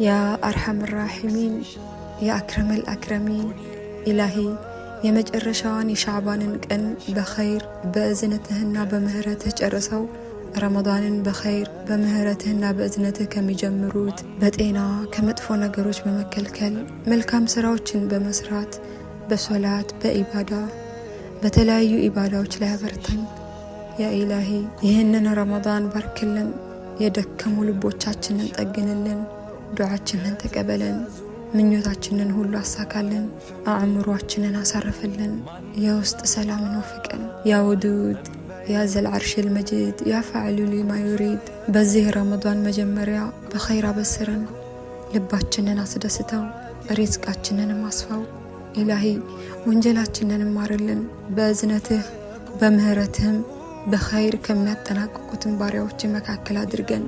يا أرحم الراحمين يا أكرم الأكرمين إلهي የመጨረሻውን የሻዕባንን ቀን በኸይር በእዝነትህና በምህረትህ ጨርሰው ረመዳንን በኸይር በምህረትህና በእዝነትህ ከሚጀምሩት በጤና ከመጥፎ ነገሮች በመከልከል መልካም ስራዎችን በመስራት በሶላት በኢባዳ በተለያዩ ኢባዳዎች ላይ አበርተን ያ ኢላሂ ይህንን ረመዳን ባርክልን የደከሙ ልቦቻችንን ጠግንልን ዱዓችንን ተቀበለን ምኞታችንን ሁሉ አሳካልን አእምሮአችንን አሳርፍልን የውስጥ ሰላምን ወፍቀን ያ ወዱድ ያ ዘል ዓርሽ المجيد ያ ፈዕሉ ሊማ ዩሪድ በዚህ ረመዳን መጀመሪያ በኸይር አበስረን ልባችንን አስደስተው ሪዝቃችንን አስፋው ኢላሂ ወንጀላችንን ማርልን በእዝነትህ በምህረትህም በኸይር ከሚያጠናቅቁትን ባሪያዎች መካከል አድርገን